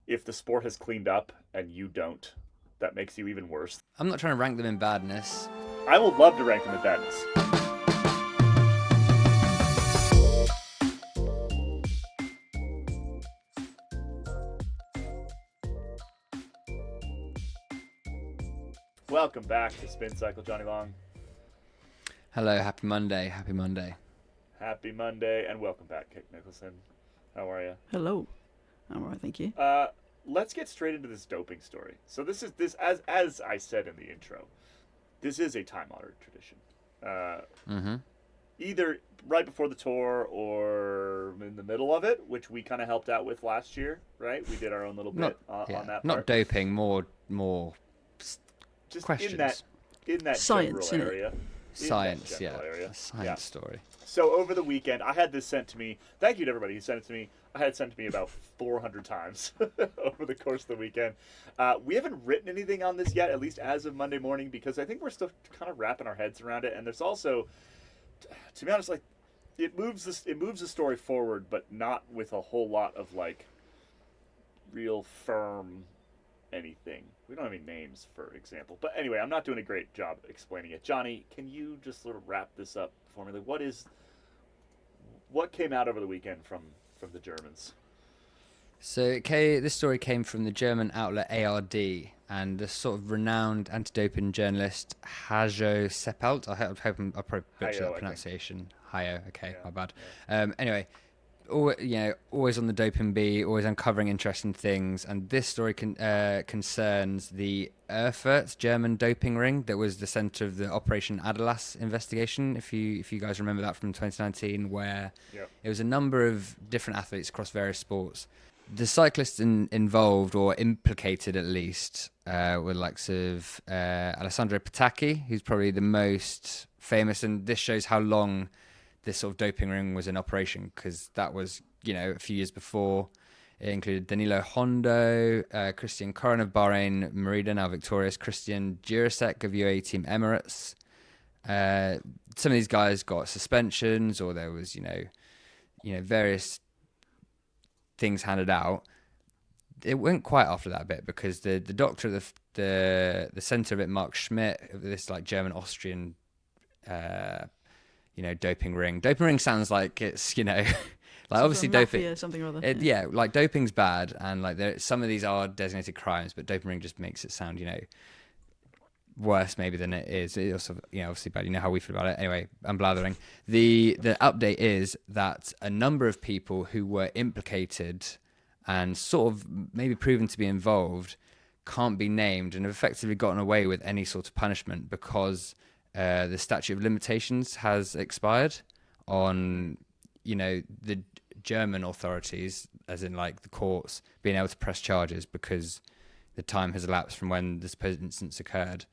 if the sport has cleaned up and you don't, that makes you even worse. I'm not trying to rank them in badness. I would love to rank them in badness. Welcome back to Spin Cycle, Johnny Long. Hello, happy Monday, happy Monday. Happy Monday, and welcome back, Kate Nicholson. How are you? Hello. I'm all right, thank you. Let's get straight into this doping story. So this as I said in the intro, this is a time-honored tradition. Either right before the tour or in the middle of it, which we kind of helped out with last year, right? We did our own little bit on that part. Not doping, more just questions. in that Science, general area. Science, Area. A science story. So over the weekend, I had this sent to me. Thank you to everybody who sent it to me. I had it sent to me about 400 times over the course of the weekend. We haven't written anything on this yet, at least as of Monday morning, because I think we're still kind of wrapping our heads around it. And there's also, to be honest, like it moves the story forward, but not with a whole lot of like real firm anything. We don't have any names, for example. But anyway, I'm not doing a great job explaining it. Johnny, can you just sort of wrap this up for me? Like, what came out over the weekend from the Germans? So this story came from the German outlet ARD, and the sort of renowned anti-doping journalist Hajo Seppelt. I hope I'll probably butcher that pronunciation. Hajo, okay, yeah, my bad. Yeah. Anyway, always on the doping bee, always uncovering interesting things, and this story concerns the Erfurt German doping ring that was the centre of the Operation Aderlass investigation. If you guys remember that from 2019, where it was a number of different athletes across various sports. The cyclists involved, or implicated at least, were the likes of Alessandro Petacchi, who's probably the most famous, and this shows how long this sort of doping ring was in operation, because that was, a few years before. It included Danilo Hondo, Christian Corrin of Bahrain Merida, now victorious, Christian Jurasek of UAE Team Emirates. Some of these guys got suspensions, or there was, various things handed out. It went quiet after that bit, because the doctor at the centre of it, Mark Schmidt, this like German-Austrian doping ring. Doping ring sounds like it's, like obviously doping. Mafia, something or other. Like doping's bad, and like some of these are designated crimes, but doping ring just makes it sound, worse maybe than it is. It's also, obviously bad. You know how we feel about it. Anyway, I'm blathering. The update is that a number of people who were implicated and sort of maybe proven to be involved can't be named and have effectively gotten away with any sort of punishment, because the statute of limitations has expired on, the German authorities, as in like the courts, being able to press charges, because the time has elapsed from when the supposed incidents occurred.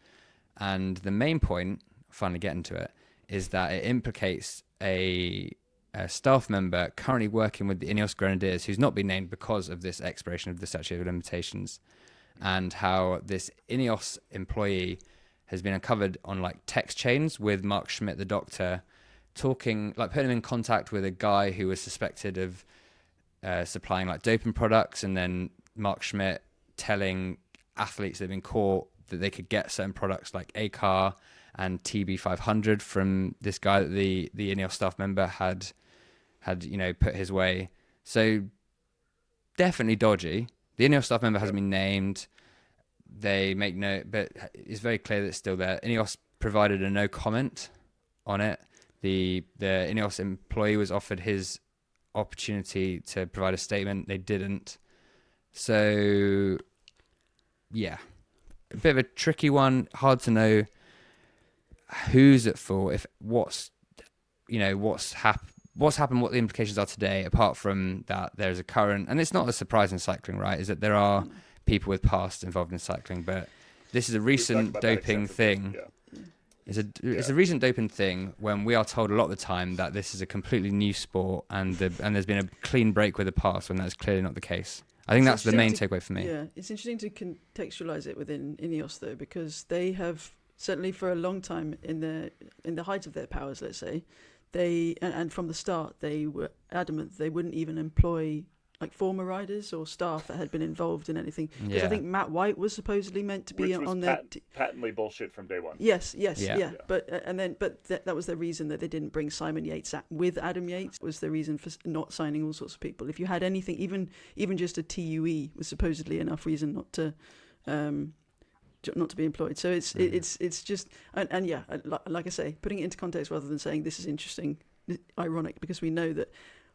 And the main point, finally getting to it, is that it implicates a staff member currently working with the Ineos Grenadiers, who's not been named because of this expiration of the statute of limitations, and how this Ineos employee has been uncovered on like text chains with Mark Schmidt, the doctor, putting him in contact with a guy who was suspected of supplying like doping products, and then Mark Schmidt telling athletes that have been caught that they could get certain products like ACAR and TB500 from this guy that the Ineos staff member had put his way. So definitely dodgy. The Ineos staff member hasn't been named. They make note, but it's very clear that it's still there. Ineos provided a no comment on it. The Ineos employee was offered his opportunity to provide a statement. They didn't. So, yeah, a bit of a tricky one. Hard to know who's at fault. What's happened, what the implications are today. Apart from that, there's a current, and it's not a surprise in cycling, right? Is that there are people with past involved in cycling, but this is a recent doping thing. Yeah. It's a recent doping thing when we are told a lot of the time that this is a completely new sport, and there's been a clean break with the past when that's clearly not the case. I think that's the main takeaway for me. Yeah, it's interesting to contextualize it within Ineos though, because they have certainly for a long time in the height of their powers, let's say, and from the start they were adamant they wouldn't even employ like former riders or staff that had been involved in anything. Because Yeah. I think Matt White was supposedly meant to be Which was on their. patently bullshit from day one. Yes, Yeah. yeah. But that was the reason that they didn't bring Simon Yates with Adam Yates. Was the reason for not signing all sorts of people. If you had anything, even just a TUE was supposedly enough reason not to be employed. So it's just and yeah, like I say, putting it into context rather than saying this is interesting, ironic, because we know that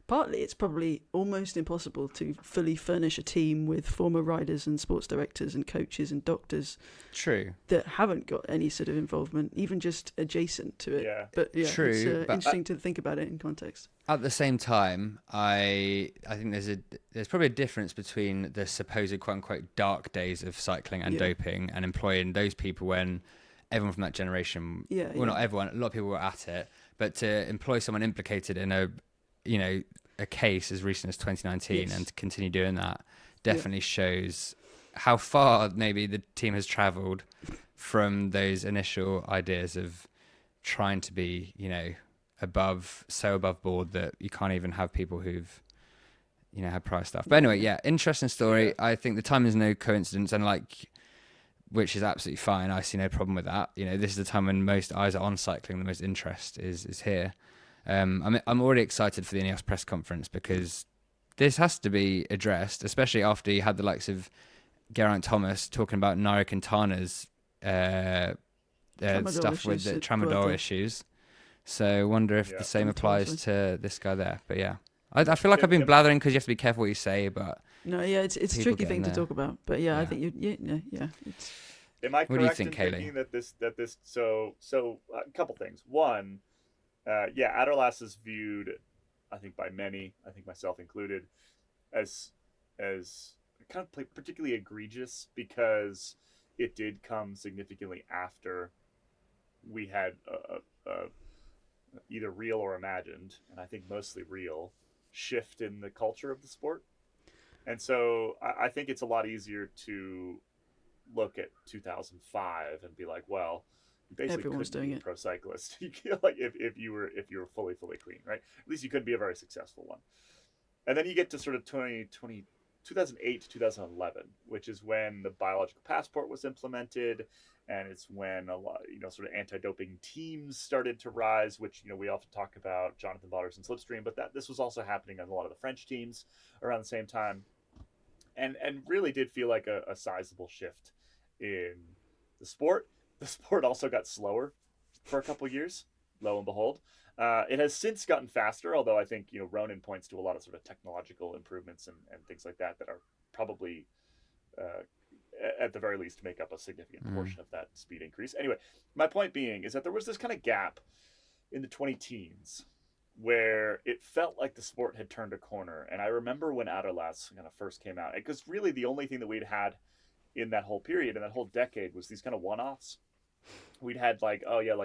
partly it's probably almost impossible to fully furnish a team with former riders and sports directors and coaches and doctors. True. That haven't got any sort of involvement, even just adjacent to it. Yeah. But yeah, True, it's but interesting to think about it in context. At the same time, I think there's probably a difference between the supposed quote unquote dark days of cycling and doping and employing those people when everyone from that generation, not everyone, a lot of people were at it, but to employ someone implicated in a case as recent as 2019 and to continue doing that definitely shows how far maybe the team has travelled from those initial ideas of trying to be, above board that you can't even have people who've, had prior stuff. But anyway, interesting story. Yeah. I think the time is no coincidence, and which is absolutely fine. I see no problem with that. This is the time when most eyes are on cycling. The most interest is here. I'm already excited for the Ineos press conference because this has to be addressed, especially after you had the likes of Geraint Thomas talking about Nairo Quintana's stuff with the tramadol issues. So I wonder if the same applies to this guy there. But yeah, I feel like I've been blathering because you have to be careful what you say. But no, yeah, it's a tricky thing to talk about. But yeah, I think it's. Am I correct what do you think, in Kaylee? thinking that this so a couple things. One, Aderlass is viewed, I think by many, I think myself included, as kind of particularly egregious because it did come significantly after we had a either real or imagined, and I think mostly real, shift in the culture of the sport. And so I think it's a lot easier to look at 2005 and be like, well, you basically everyone's couldn't doing be a it. pro cyclist. You like if you were fully clean, right? At least you couldn't be a very successful one. And then you get to sort of 2008 to 2011, which is when the biological passport was implemented, and it's when a lot, sort of anti-doping teams started to rise, which, we often talk about Jonathan Vaughters and Slipstream, but this was also happening on a lot of the French teams around the same time, and really did feel like a sizable shift in the sport. The sport also got slower for a couple years, lo and behold. It has since gotten faster, although I think, Ronan points to a lot of sort of technological improvements and things like that are probably, at the very least, make up a significant portion of that speed increase. Anyway, my point being is that there was this kind of gap in the 2010s where it felt like the sport had turned a corner. And I remember when Aderlass kind of first came out, because really the only thing that we'd had in that whole period, in that whole decade, was these kind of one-offs. We'd had like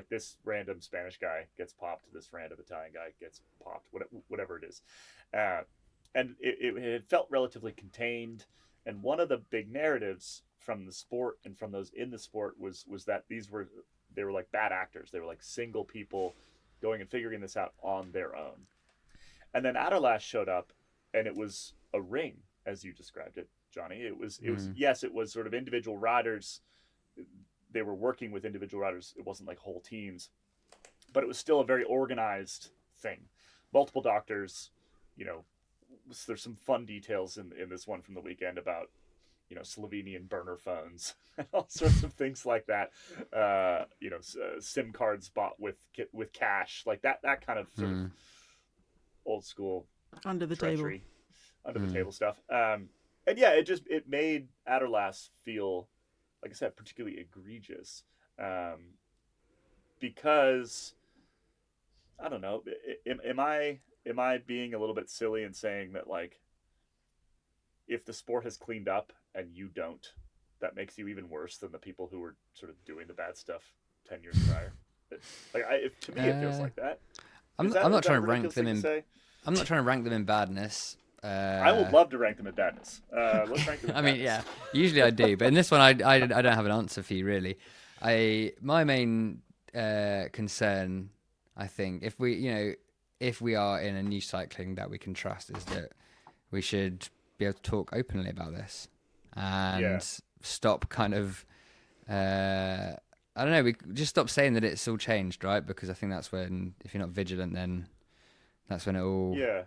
this random Spanish guy gets popped, this random Italian guy gets popped, whatever it is. And it felt relatively contained. And one of the big narratives from the sport and from those in the sport was that they were like bad actors. They were like single people going and figuring this out on their own. And then Aderlass showed up, and it was a ring, as you described it, Johnny. It was sort of individual riders. They were working with individual riders. It wasn't like whole teams, but it was still a very organized thing. Multiple doctors, there's some fun details in this one from the weekend about, Slovenian burner phones and all sorts of things like that. SIM cards bought with cash, like that kind of sort of old school under the treachery, table, under the table stuff. And yeah, it made Aderlass feel, like I said, particularly egregious, because I don't know. Am I being a little bit silly in saying that, like, if the sport has cleaned up and you don't, that makes you even worse than the people who were sort of doing the bad stuff 10 years prior? To me, it feels like that. I'm not trying to rank them in. I'm not trying to rank them in badness. I would love to rank them in badness. Let's rank them in badness. Yeah. Usually I do, but in this one, I don't have an answer for you, really. My main concern, I think, if we are in a new cycling that we can trust, is that we should be able to talk openly about this and Yeah. stop kind of. I don't know. We just stop saying that it's all changed, right? Because I think that's when, if you're not vigilant, then that's when it all. Yeah.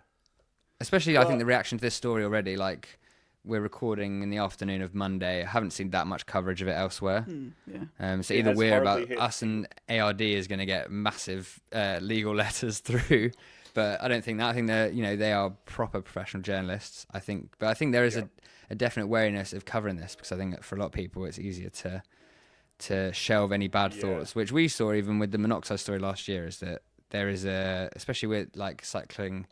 Especially, I Well- think the reaction to this story already. Like, we're recording in the afternoon of Monday. I haven't seen that much coverage of it elsewhere. Yeah. So It either has we're hardly about hit us and ARD is going to get massive legal letters through, but I don't think that. I think they are proper professional journalists. I think there is a definite wariness of covering this, because I think that for a lot of people it's easier to shelve any bad thoughts, which we saw even with the monoxide story last year. Is that there is especially with like cycling,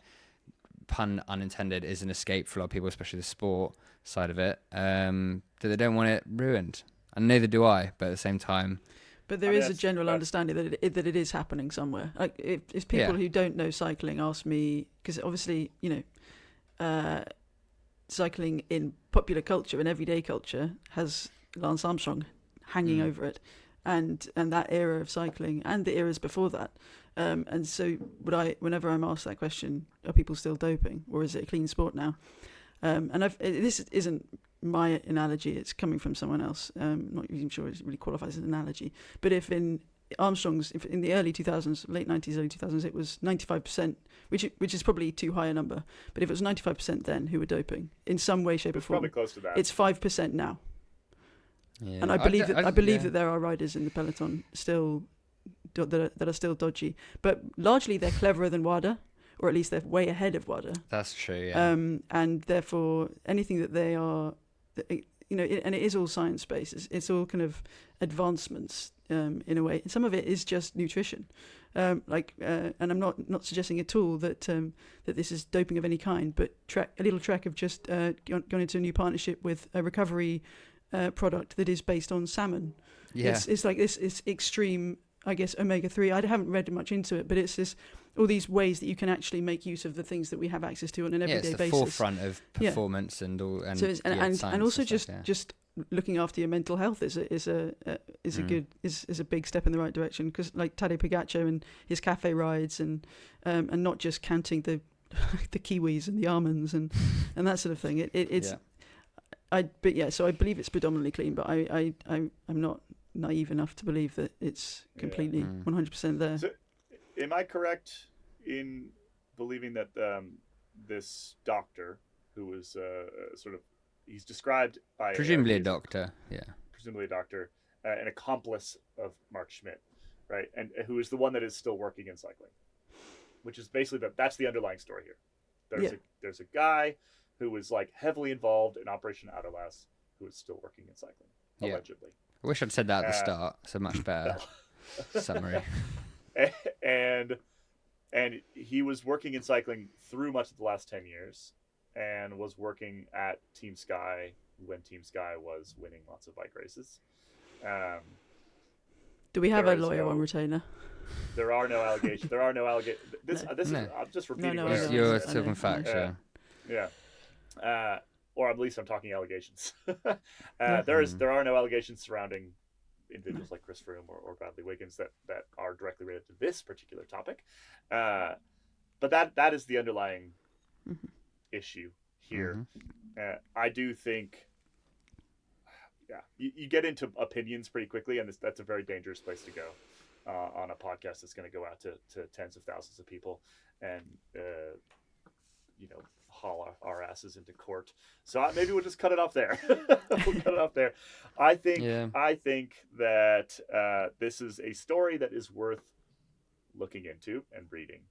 pun unintended, is an escape for a lot of people, especially the sport side of it, that they don't want it ruined. And neither do I, but at the same time. But there is a general understanding that it is happening somewhere. Like if people who don't know cycling ask me, because obviously, cycling in popular culture and everyday culture has Lance Armstrong hanging over it, and that era of cycling and the eras before that. And so whenever I'm asked that question, are people still doping, or is it a clean sport now? This isn't my analogy, it's coming from someone else. Not even sure it really qualifies as an analogy. But if in the early 2000s, late 90s, early 2000s, it was 95%, which is probably too high a number. But if it was 95% then who were doping in some way, shape, or form, Probably close to that. it's 5% now. Yeah. And I believe that there are riders in the peloton still that are still dodgy, but largely they're cleverer than WADA, or at least they're way ahead of WADA. That's true. Yeah. And therefore, anything that they are, and it is all science based. It's all kind of advancements in a way. And some of it is just nutrition. And I'm not suggesting at all that that this is doping of any kind. But a little Trek have just gone into a new partnership with a recovery product that is based on salmon. Yeah. It's like this. It's extreme, I guess, omega-3. I haven't read much into it, but it's all these ways that you can actually make use of the things that we have access to on an everyday it's the basis. forefront of performance and all, and So and also just just looking after your mental health is a big step in the right direction, because like Tadej Pogačar and his cafe rides and not just counting the the kiwis and the almonds and that sort of thing. So I believe it's predominantly clean, but I'm not naive enough to believe that it's completely 100% there. So, am I correct in believing that this doctor, who was he's described by presumably a doctor, an accomplice of Mark Schmidt, right, and who is the one that is still working in cycling, which is basically that's the underlying story here. There's a guy who was like heavily involved in Operation Aderlass, who is still working in cycling, allegedly. I wish I'd said that at the start. It's a much better summary. And he was working in cycling through much of the last 10 years, and was working at Team Sky when Team Sky was winning lots of bike races. Do we have a lawyer on retainer? There are no allegations. I'm just repeating what I said. You're talking facts, or at least I'm talking allegations. There are no allegations surrounding individuals like Chris Froome or Bradley Wiggins that are directly related to this particular topic. But that is the underlying issue here. I do think, you get into opinions pretty quickly, and that's a very dangerous place to go on a podcast that's going to go out to tens of thousands of people and haul our asses into court. So maybe we'll just cut it off there. I think that this is a story that is worth looking into and reading,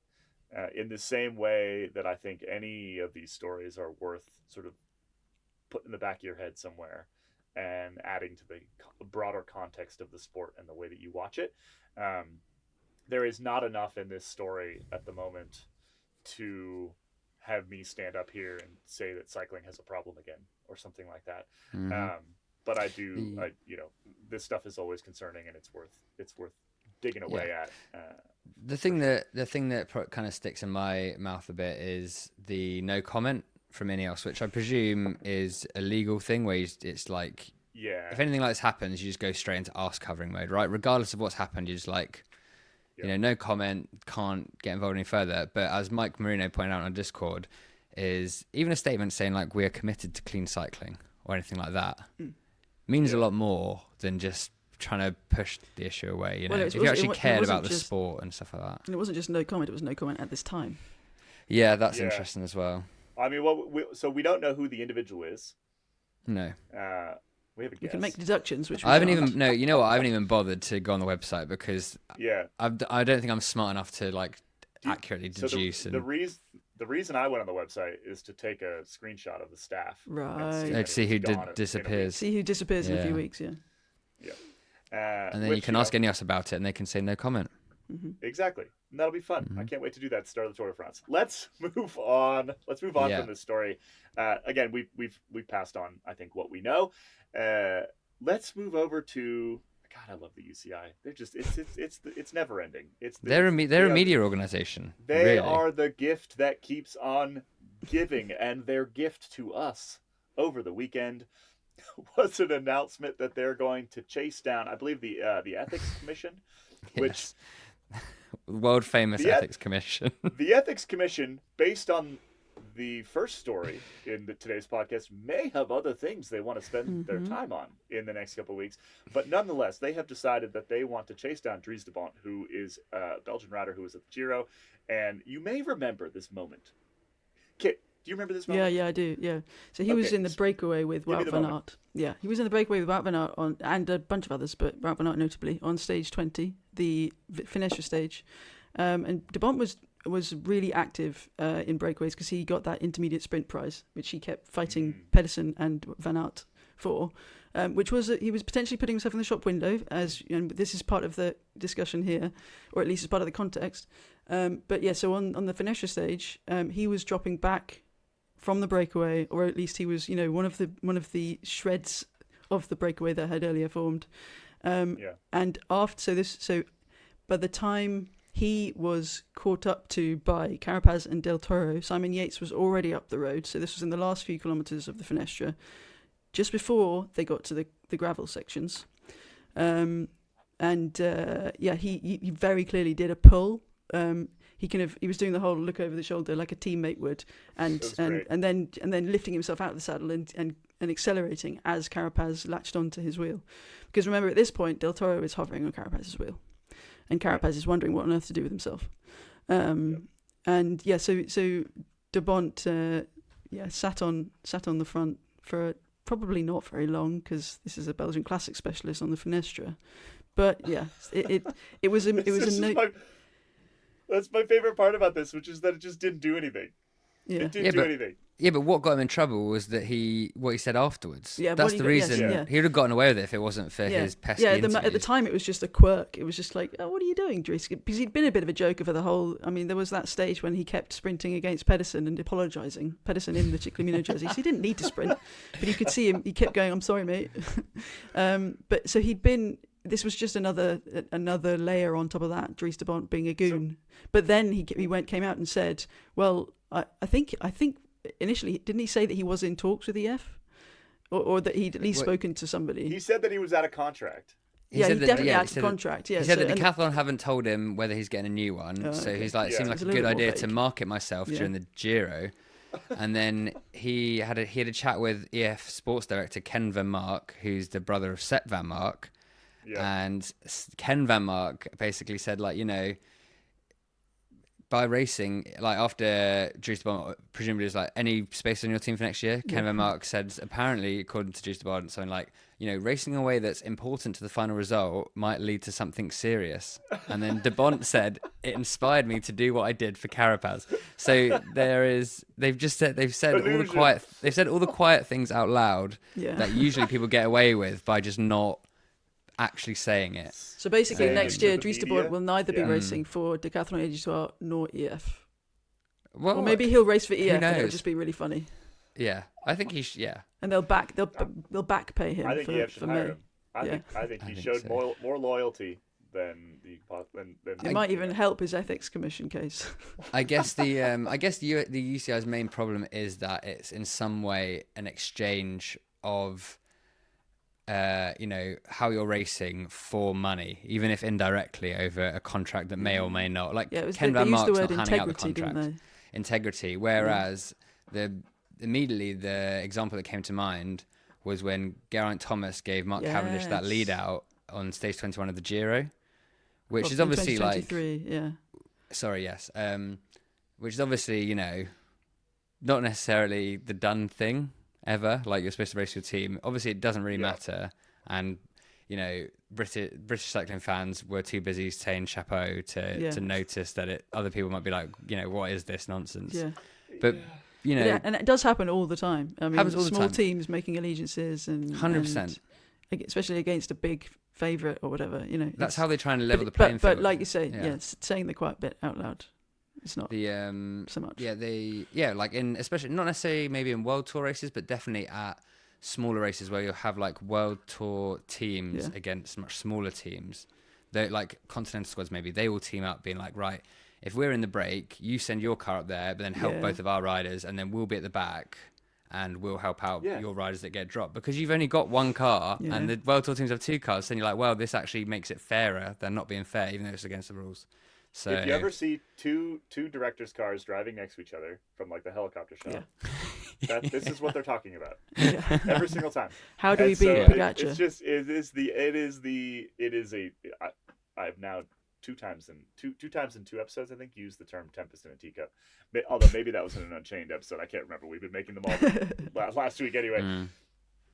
in the same way that I think any of these stories are worth sort of putting in the back of your head somewhere and adding to the broader context of the sport and the way that you watch it. There is not enough in this story at the moment to have me stand up here and say that cycling has a problem again or something like that. But I do, this stuff is always concerning, and it's worth digging away at. The thing that kind of sticks in my mouth a bit is the no comment from Ineos, which I presume is a legal thing where it's like, if anything like this happens, you just go straight into arse covering mode, right? Regardless of what's happened, you're just like, no comment, can't get involved any further. But as Mike Marino pointed out on Discord, is even a statement saying like we are committed to clean cycling or anything like that means a lot more than just trying to push the issue away. You know, if you actually cared about the sport and stuff like that. And it wasn't just no comment; it was no comment at this time. Yeah, that's interesting as well. I mean, so we don't know who the individual is. No. We have a guess. We can make deductions, which I haven't even. No, you know what? I haven't even bothered to go on the website because I don't think I'm smart enough to like accurately deduce. So the reason I went on the website is to take a screenshot of the staff, right? To see who disappears. See who disappears in a few weeks. Yeah. And then you can ask Ineos about it, and they can say no comment. Mm-hmm. Exactly. And that'll be fun. Mm-hmm. I can't wait to do that at the start of the Tour de France. Let's move on. From this story. Again, we've passed on, I think, what we know. Let's move over to. God, I love the UCI. They're just it's never ending. They're a media organization. They really are the gift that keeps on giving, and their gift to us over the weekend was an announcement that they're going to chase down, I believe, the Ethics Commission, which world famous Ethics Commission. The Ethics Commission, based on the first story in today's podcast, may have other things they want to spend their time on in the next couple of weeks. But nonetheless, they have decided that they want to chase down Dries De Bondt, who is a Belgian rider who was at the Giro. And you may remember this moment. Kit, do you remember this moment? Yeah, I do. Yeah. So he was in the breakaway with Wout van Aert. Yeah, he was in the breakaway with Wout van Aert and a bunch of others, but Wout van Aert notably, on stage 20, the finisher stage. And De Bondt was really active in breakaways because he got that intermediate sprint prize, which he kept fighting Pedersen and Van Aert for, which was he was potentially putting himself in the shop window, as this is part of the discussion here, or at least as part of the context. But yeah, so on the finisher stage, he was dropping back from the breakaway, or at least he was, one of the shreds of the breakaway that had earlier formed. And so by the time he was caught up to by Carapaz and Del Toro, Simon Yates was already up the road. So this was in the last few kilometres of the Finestra, just before they got to the gravel sections. He very clearly did a pull. He was doing the whole look over the shoulder like a teammate would, and then lifting himself out of the saddle and accelerating as Carapaz latched onto his wheel. Because remember, at this point, Del Toro is hovering on Carapaz's wheel, and Carapaz is wondering what on earth to do with himself. So De Bondt sat on the front for probably not very long, because this is a Belgian classic specialist on the Finestra. But yeah, it was a That's my favorite part about this, which is that it just didn't do anything. Yeah. It didn't do anything. Yeah, but what got him in trouble was that what he said afterwards. Yeah, that's the reason. Yes, he would have gotten away with it if it wasn't for his pesky interviews. At the time it was just a quirk. It was just like, oh, what are you doing, Dries? Because he'd been a bit of a joker for the whole. I mean, there was that stage when he kept sprinting against Pedersen and apologising. Pedersen in the Ciclamino jersey, so he didn't need to sprint, but you could see him. He kept going, "I'm sorry, mate." But so he'd been. This was just another layer on top of that, Dries De Bondt being a goon. But then he came out and said, "Well, I think initially, didn't he say that he was in talks with EF, or that he'd at least spoken to somebody?" He said that he was out of contract. He definitely out of contract. Yeah, he said that Decathlon haven't told him whether he's getting a new one, so he's like, seemed like a good idea to market myself during the Giro. And then he had a chat with EF sports director Ken Van Mark, who's the brother of Sepp Van Mark. Yeah. And Ken Van Mark basically said, by racing, after Dries De Bondt presumably was any space on your team for next year, Ken Van Mark said, apparently, according to Dries De Bondt, something like, racing in a way that's important to the final result might lead to something serious. And then De Bondt said, it inspired me to do what I did for Carapaz. So they've said all the quiet things out loud that usually people get away with by just not actually saying it. So basically, next year, Dries De Bondt will neither be racing for Decathlon Aegis nor EF. Well, or maybe he'll race for EF, and it'll just be really funny. Yeah, I think he should. Yeah, and they'll back pay him. I think EF should hire him. I think he showed so. more loyalty than it might even help his ethics commission case. I guess the UCI's main problem is that it's in some way an exchange of how you're racing for money, even if indirectly over a contract that may or may not. Ken Van Mark's not handing out the contract. Integrity. Whereas immediately the example that came to mind was when Geraint Thomas gave Mark Cavendish that lead out on stage 21 of the Giro, which is obviously like, sorry, yes, which is obviously, you know, not necessarily the done thing ever. Like, you're supposed to race your team. Obviously, it doesn't really matter, and you know, British cycling fans were too busy saying chapeau to notice that other people might be like, you know, what is this nonsense? Yeah. But you know, and it does happen all the time. I mean, happens all the small time. Teams making allegiances and 100%, especially against a big favourite or whatever. You know, that's how they try and level the playing field. But like you say, saying the quiet bit out loud, it's not so much. Yeah, like in, especially not necessarily maybe in World Tour races, but definitely at smaller races where you'll have like World Tour teams against much smaller teams. They like continental squads, maybe they all team up, being like, right, if we're in the break, you send your car up there, but then help both of our riders, and then we'll be at the back and we'll help out your riders that get dropped, because you've only got one car and the World Tour teams have two cars. So then you're like, well, this actually makes it fairer than not being fair, even though it's against the rules. So if you ever see two directors' cars driving next to each other from like the helicopter shot, this is what they're talking about every single time. How do we beat Pogačar? It's just I've now two times in 2 episodes, I think, used the term tempest in a teacup. Although maybe that was in an Unchained episode. I can't remember. We've been making them all last week anyway.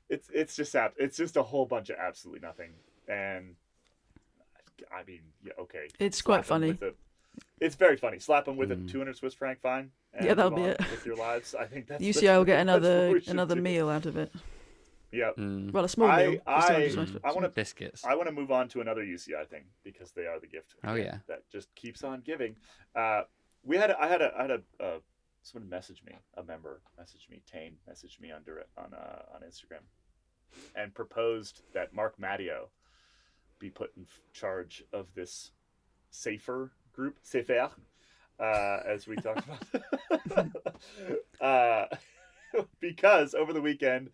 It's just a whole bunch of absolutely nothing. And I mean, okay. It's quite funny. It's very funny. Slap them with a 200 Swiss franc fine. And that'll be it. With your lives, I think that's UCI will get another meal out of it. Yeah. Well, a small meal. I want to biscuits. I want to move on to another UCI thing, because they are the gift. That just keeps on giving. I had someone message me, a member messaged me, Tane messaged me on Instagram, and proposed that Mark Matteo be put in charge of this safer group, Safer, as we talked about. Because over the weekend,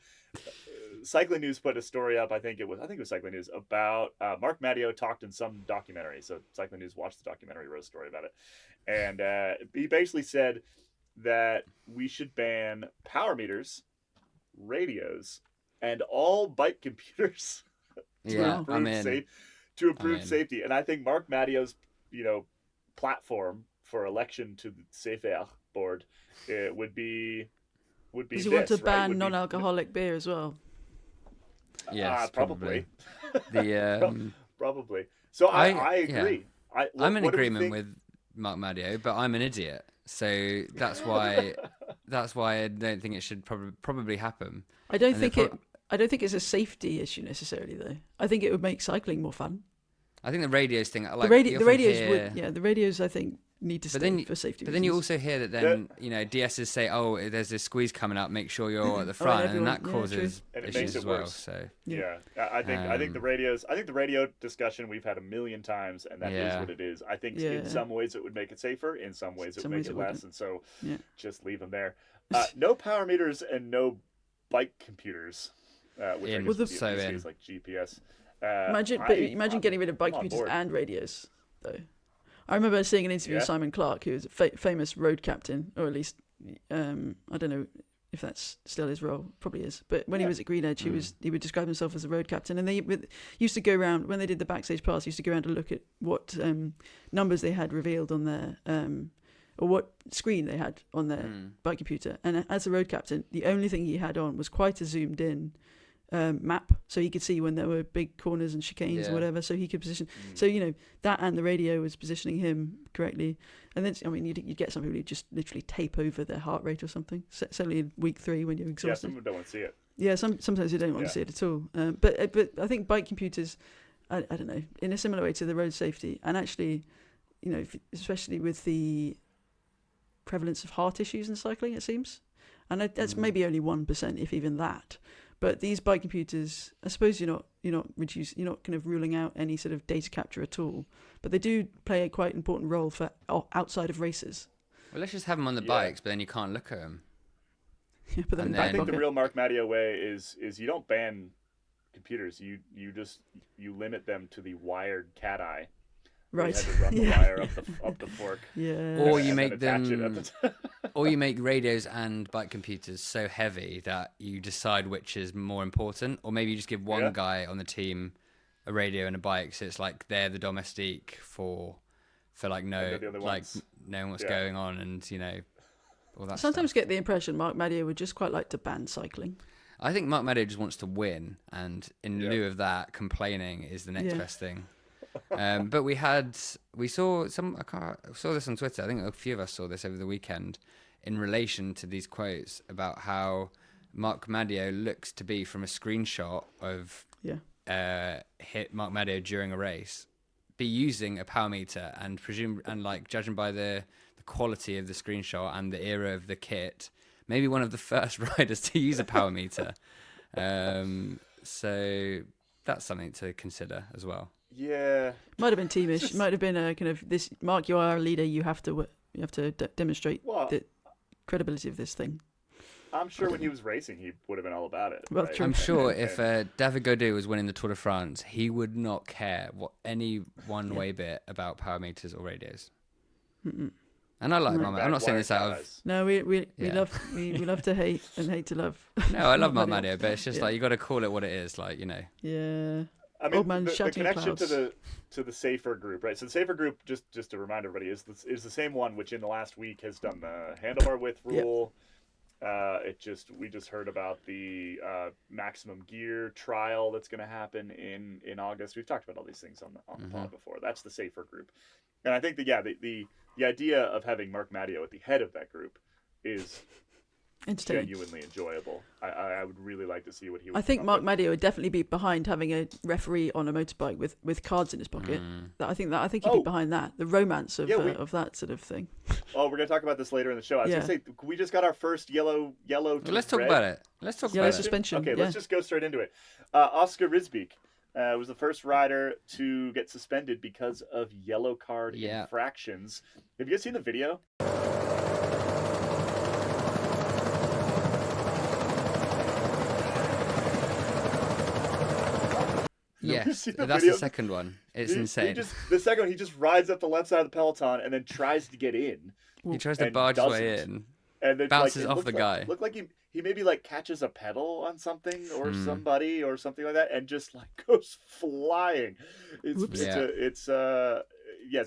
Cycling News put a story up. I think it was Cycling News about Mark Matteo talked in some documentary. So Cycling News watched the documentary, wrote a story about it, and he basically said that we should ban power meters, radios, and all bike computers to improve safety. And I think Mark Matteo's platform for election to the Safer board would be. Does he want to ban non-alcoholic beer as well? Yes, probably. Probably. So I agree. Yeah. I'm in agreement with Mark Matteo, but I'm an idiot. So that's why I don't think it should probably happen. I don't think it's a safety issue necessarily, though. I think it would make cycling more fun. I think the radios thing, like the radios I think need to stay for safety. But then you also hear that DSs say, "Oh, there's this squeeze coming up. Make sure you're at the front," and that causes issues as well. So I think the radios. I think the radio discussion we've had a million times, and that is what it is. I think in some ways it would make it safer, in some ways it would make it less, and so just leave them there. No power meters and no bike computers, which I guess is like GPS. Imagine getting rid of bike computers and radios, though. I remember seeing an interview with Simon Clark, who was a famous road captain, or at least I don't know if that's still his role, probably is. But when he was at Green Edge, he would describe himself as a road captain, and they used to go around when they did the backstage pass. Used to go around to look at what numbers they had revealed on their or what screen they had on their bike computer. And as a road captain, the only thing he had on was quite a zoomed in map, so he could see when there were big corners and chicanes or whatever, so he could position. So that and the radio was positioning him correctly. And then you'd get some people who just literally tape over their heart rate or something. Certainly in week 3 when you're exhausted. Some people don't want to see it. Yeah, sometimes you don't want to see it at all. But I think bike computers, I don't know, in a similar way to the road safety, and actually, especially with the prevalence of heart issues in cycling, it seems, and that's maybe only 1%, if even that. But these bike computers, I suppose you're not kind of ruling out any sort of data capture at all. But they do play a quite important role for outside of races. Well, let's just have them on the bikes, but then you can't look at them. Yeah, but then I think the real Mark Matteo way is you don't ban computers. You limit them to the wired cat eye Right. You had to run the wire up the fork. Yeah. Or you and make then attach it them, at the or you make radios and bike computers so heavy that you decide which is more important, or maybe you just give one guy on the team a radio and a bike, so it's like they're the domestique for like knowing what's going on, and all that. Sometimes stuff. get the impression Mark Madio would just quite like to ban cycling. I think Mark Meadow just wants to win, and in lieu of that, complaining is the next best thing. But we saw I saw this on Twitter. I think a few of us saw this over the weekend in relation to these quotes about how Mark Madio looks to be, from a screenshot of hit Mark Madio during a race, be using a power meter, and judging by the quality of the screenshot and the era of the kit, maybe one of the first riders to use a power meter. So that's something to consider as well. Yeah, might have been teamish. Might have been a kind of this. Mark, you are a leader. You have to demonstrate the credibility of this thing. I'm sure when he was racing, he would have been all about it. Well, right? true. I'm sure if David Gaudu was winning the Tour de France, he would not care what any one-way bit about power meters or radios. Mm-mm. And I like Mark. I'm not saying this out of. No, we love to hate and hate to love. No, I love Mark Madio, but it's just like you got to call it what it is, like Yeah. I mean, Old man the shouting connection clouds. to the Safer group, right? So the Safer group, just to remind everybody, is the same one which in the last week has done the handlebar width rule. We just heard about the maximum gear trial that's going to happen in August. We've talked about all these things on the pod before. That's the Safer group, and I think that the idea of having Mark Madio at the head of that group is genuinely enjoyable. I would really like to see what he would. I think Mark Madio would definitely be behind having a referee on a motorbike with cards in his pocket. I think he'd be behind that. The romance of that sort of thing. Oh, we're gonna talk about this later in the show. I was gonna say we just got our first yellow. Well, let's talk about it. Yellow suspension. Okay, let's just go straight into it. Oscar Risbeek was the first rider to get suspended because of yellow card infractions. Have you guys seen the video? Yes, that's the second one. It's insane. The second one, he just rides up the left side of the peloton and then tries to get in. He tries to barge his way in. And then bounces off the guy. Look like he maybe like catches a pedal on something or somebody or something like that and just like goes flying. So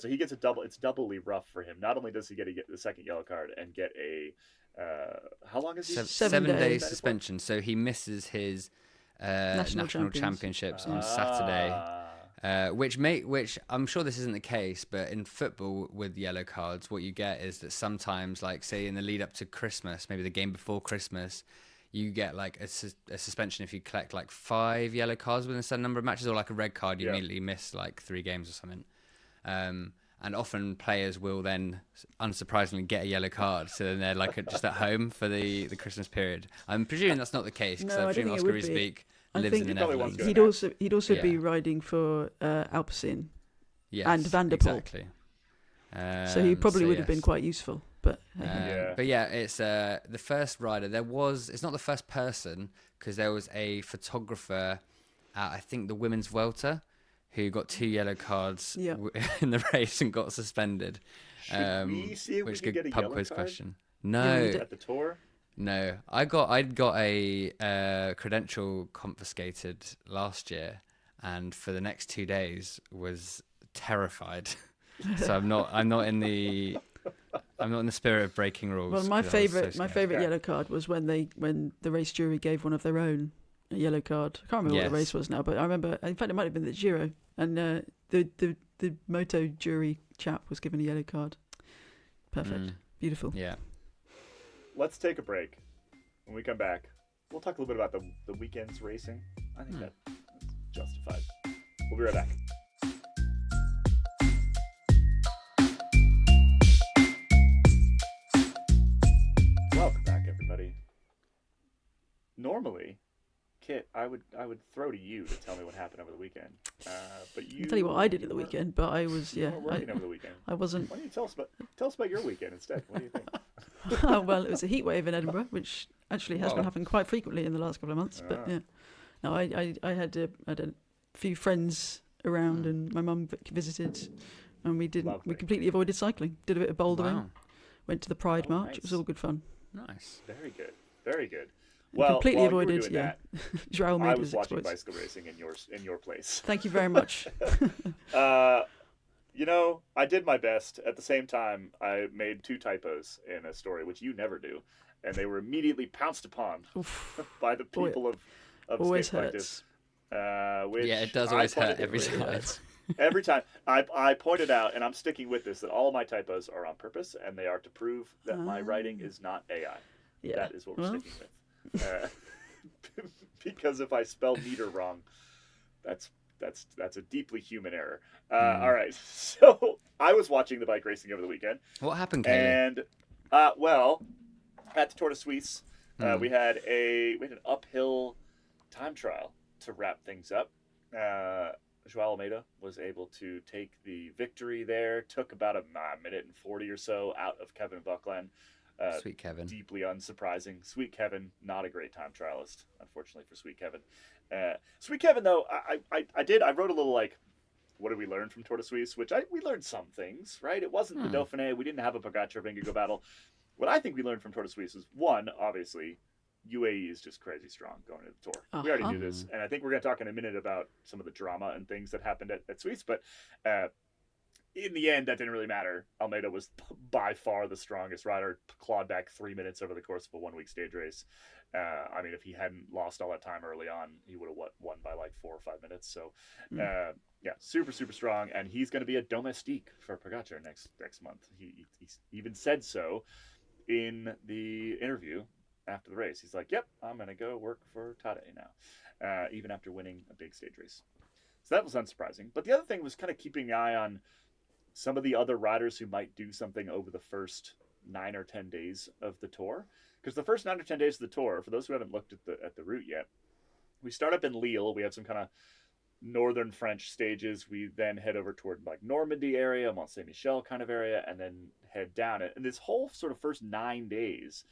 he gets a double. It's doubly rough for him. Not only does he get the second yellow card and get a how long is he? 7 days suspension. So he misses his national championships on Saturday, which I'm sure this isn't the case, but in football with yellow cards, what you get is that sometimes, like say in the lead up to Christmas, maybe the game before Christmas, you get like a suspension if you collect like 5 yellow cards within a certain number of matches, or like a red card, you immediately miss like 3 games or something. And often players will then, unsurprisingly, get a yellow card, so then they're like just at home for the Christmas period. I'm presuming that's not the case, because I presume Oscar Risbeek lives in the Netherlands. He'd also be riding for Alpecin and Van der Poel. Exactly. So he probably would have been quite useful. But it's the first rider. It's not the first person, because there was a photographer at, I think, the women's Vuelta, who got 2 yellow cards in the race and got suspended. Should we see if we can get a pub yellow quiz card? Question. No. At the Tour? No. I'd got a credential confiscated last year, and for the next 2 days was terrified. So I'm not in the spirit of breaking rules. Well, my favourite yellow card was when the race jury gave one of their own a yellow card. I can't remember what the race was now, but I remember. In fact, it might have been the Giro, and the moto jury chap was given a yellow card. Perfect, beautiful. Yeah. Let's take a break. When we come back, we'll talk a little bit about the weekend's racing. I think that's justified. We'll be right back. Welcome back, everybody. Normally, Kit, I would throw to you to tell me what happened over the weekend. But you. I'll tell you what I did at the weekend, but I was You weren't working over the weekend. I wasn't. Why don't you tell us about your weekend instead? What do you think? Well, it was a heat wave in Edinburgh, which actually has been happening quite frequently in the last couple of months. But yeah, no, I had a few friends around, and my mum visited and we didn't. Lovely. We completely avoided cycling. Did a bit of bouldering. Wow. Went to the Pride Oh, March. nice. It was all good fun. Nice. Very good. Very good. We Well, completely while you were avoided. doing Yeah, that, Joao I made was his watching exploits. bicycle racing in your place. Thank you very much. You know, I did my best. At the same time, I made 2 typos in a story, which you never do, and they were immediately pounced upon Oof, by the Boy, people of always Skate Collective. hurts. Which Yeah, it does I always hurt pointed every out- time. Every time. I pointed out, and I'm sticking with this, that all my typos are on purpose, and they are to prove that my writing is not AI. Yeah. That is what we're Well. sticking with. Because if I spell meter wrong, that's a deeply human error. All right, so I was watching the bike racing over the weekend, What happened, Kaylee? and well, at the Tour de Suisse, we had an uphill time trial to wrap things up. Joao Almeida was able to take the victory there. Took about a minute and 40 or so out of Kevin Buckland. Sweet Kevin. Deeply unsurprising. Sweet Kevin, not a great time trialist, unfortunately for Sweet Kevin. Sweet Kevin, though, I wrote a little like, what did we learn from Tour de Suisse? We learned some things, right? It wasn't the Dauphiné. We didn't have a Pogačar-Vingegaard battle. What I think we learned from Tour de Suisse is, one, obviously, UAE is just crazy strong going to the Tour. We already knew this, and I think we're going to talk in a minute about some of the drama and things that happened at Suisse, but in the end, that didn't really matter. Almeida was by far the strongest rider, clawed back 3 minutes over the course of a 1-week stage race. I mean, if he hadn't lost all that time early on, he would have won by like 4 or 5 minutes. So, yeah, super, super strong. And he's going to be a domestique for Pogačar next month. He even said so in the interview after the race. He's like, yep, I'm going to go work for Tadej now, even after winning a big stage race. So that was unsurprising. But the other thing was kind of keeping an eye on some of the other riders who might do something over the first 9 or 10 days of the Tour. Because the first 9 or 10 days of the Tour, for those who haven't looked at the route yet, we start up in Lille. We have some kind of northern French stages. We then head over toward like Normandy area, Mont Saint Michel kind of area, and then head down it. And this whole sort of first 9 days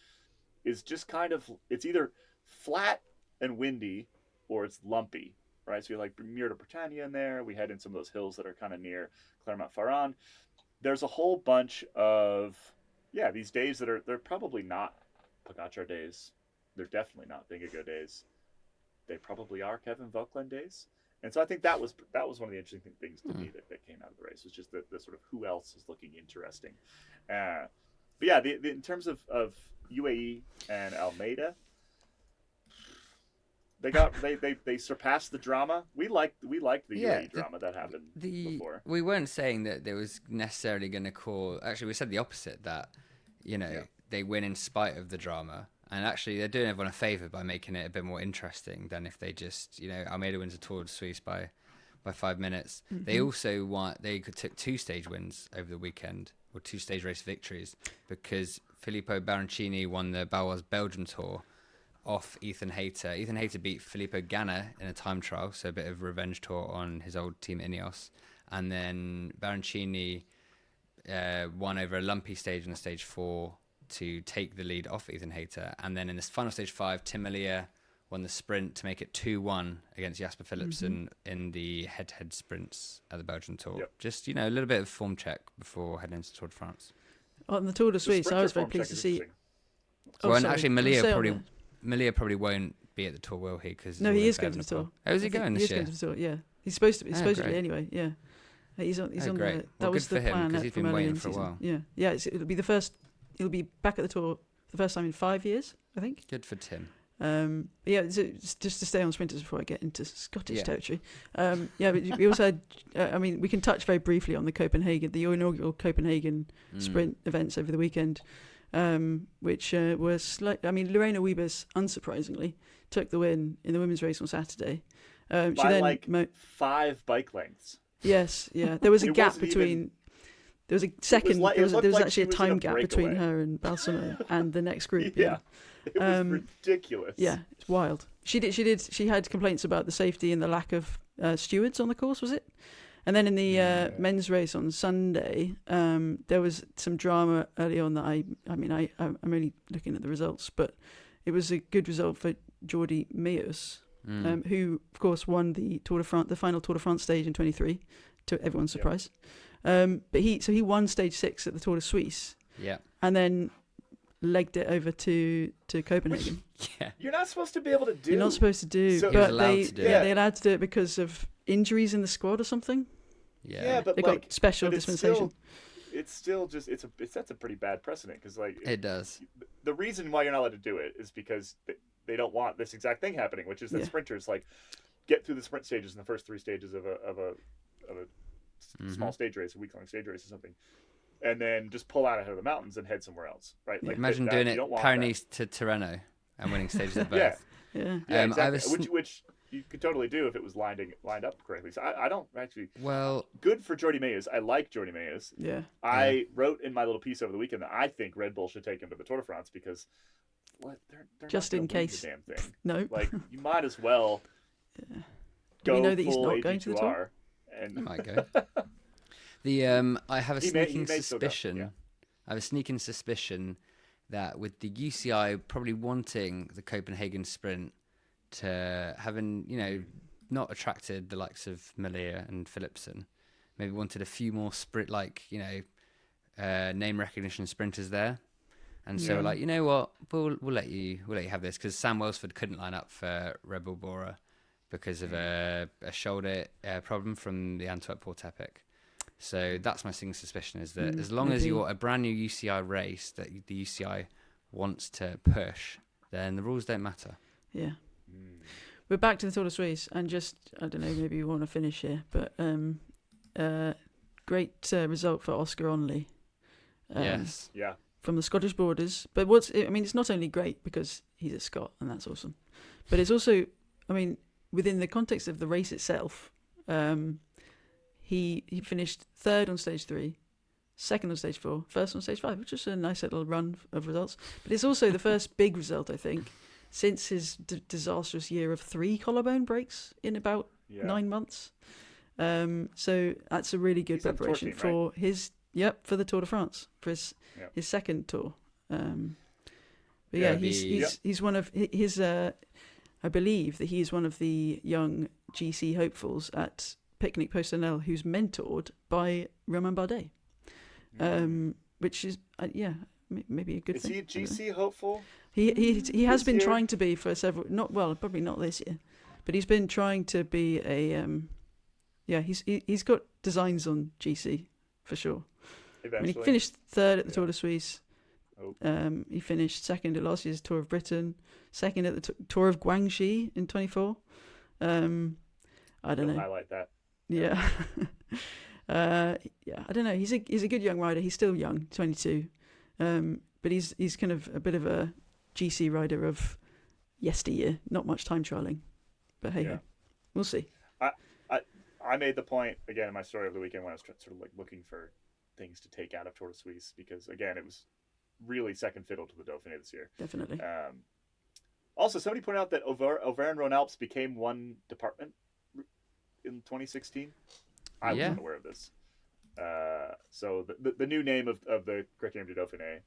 is just kind of, it's either flat and windy or it's lumpy, right? So you're like Mur de Bretagne in there. We head in some of those hills that are kind of near Clermont-Ferrand. There's a whole bunch of, these days that they're probably not Pogačar days. They're definitely not Vingegaard days. They probably are Kevin Vogtland days. And so I think that was one of the interesting things to me that came out of the race, was just the sort of who else is looking interesting. But yeah, in terms of UAE and Almeida, they surpassed the drama. We liked the UAE drama that happened before. We weren't saying that there was necessarily going to call. Actually, we said the opposite, that they win in spite of the drama. And actually, they're doing everyone a favour by making it a bit more interesting than if they just, Almeida wins a Tour de Suisse by 5 minutes. Mm-hmm. They also took 2 stage wins over the weekend, or 2 stage race victories, because Filippo Baroncini won the Baloise Belgium Tour off Ethan Hayter. Ethan Hayter beat Filippo Ganna in a time trial, so a bit of revenge tour on his old team Ineos. And then Baroncini won over a lumpy stage in the stage 4 to take the lead off Ethan Hayter. And then in this final stage 5, Tim Merlier won the sprint to make it 2-1 against Jasper Philipsen in the head-to-head sprints at the Belgian Tour. Yep. Just, a little bit of form check before heading into Tour de France. On the Tour de Suisse, I was very pleased to see. Actually, Merlier probably won't be at the Tour, will he? No, he is going to the Tour. Oh, is he going this year? He is going to the Tour, yeah. He's supposed to be, supposedly anyway, yeah. He's on great. That was the plan because he's been waiting for a season. while. Yeah. He'll be back at the Tour for the first time in 5 years, I think. Good for Tim. Just to stay on sprinters before I get into Scottish territory. But we also had, we can touch very briefly on the inaugural Copenhagen sprint events over the weekend, which were Lorena Wiebes, unsurprisingly, took the win in the women's race on Saturday. By 5 bike lengths. Yes, yeah. There was a gap between. There was a second. There was actually a time gap between her and Balsamo and the next group. Yeah. It was ridiculous. Yeah, it's wild. She had complaints about the safety and the lack of stewards on the course, was it? And then in the men's race on Sunday, there was some drama early on that I'm only looking at the results, but it was a good result for Jordi Meeus, who of course won the Tour de France, the final Tour de France stage in 23, to everyone's surprise. But he won stage 6 at the Tour de Suisse, Yeah. and then legged it over to Copenhagen. Yeah. You're not supposed to be able to do. You're not supposed to do, So- He was but allowed they to do yeah it. they allowed to do it because of injuries in the squad or something. Yeah. Yeah, but They like, got special but it's dispensation. still just it sets a pretty bad precedent because like It does. the reason why you're not allowed to do it is because they don't want this exact thing happening, which is that Yeah. sprinters like get through the sprint stages in the first 3 stages of a small stage race, a week-long stage race or something, and then just pull out ahead of the mountains and head somewhere else, right? Like Imagine that- doing you it don't want that. Pyrenees to Tirreno and winning stages at both. Yeah. Yeah. Yeah, I have a exactly. Which you could totally do if it was lined up correctly. So I don't actually. Well, Good for Jordi Meus. I like Jordi Meus. Yeah. I wrote in my little piece over the weekend that I think Red Bull should take him to the Tour de France because they're Just not in gonna win case. the damn thing. No. Like you might as well Do go we know that he's full not going to the Tour? AG2R and he might go. I have a He may sneaking still go, suspicion. yeah. I have a sneaking suspicion that with the UCI probably wanting the Copenhagen sprint to having, not attracted the likes of Malia and Philipsen, maybe wanted a few more sprint, name recognition sprinters there. And so, Yeah. you know what, we'll let you have this because Sam Welsford couldn't line up for Red Bull Bora because of a shoulder problem from the Antwerp Port Epic. So that's my single suspicion is that as long as maybe. you're a brand new UCI race that the UCI wants to push, then the rules don't matter. Yeah. We're back to the Tour de Suisse, and just, I don't know, maybe you want to finish here, but great result for Oscar Onley. Yes. yeah. From the Scottish borders. But it's not only great because he's a Scot, and that's awesome, but it's also, within the context of the race itself, he finished 3rd on stage 3, 2nd on stage 4, 1st on stage 5, which is a nice little run of results. But it's also the first big result, I think, since his disastrous year of 3 collarbone breaks in about 9 months. So that's a really good He's on the tour preparation team, for his for the Tour de France, for his second tour. But he's one of his. I believe that he is one of the young GC hopefuls at Picnic Post-Nel who's mentored by Romain Bardet, which is maybe a good Is thing. he a GC hopeful? He has this been year? trying to be for several. Probably not this year, but he's been trying to be a. He's got designs on GC for sure. Eventually. He finished 3rd at the Tour de Suisse. Oh. He finished 2nd at last year's Tour of Britain, 2nd at the Tour of Guangxi in 24. I don't know. Highlight that. Yeah. I don't know. He's a good young rider. He's still young, 22. But he's kind of a bit of a GC rider of yesteryear. Not much time trialing. But hey, we'll see. I made the point again in my story of the weekend when I was sort of like looking for things to take out of Tour de Suisse because again it was really second fiddle to the Dauphiné this year. Definitely. Also, somebody pointed out that Auvergne-Rhône-Alpes became one department in 2016. I wasn't aware of this. So the new name of the Critérium du Dauphiné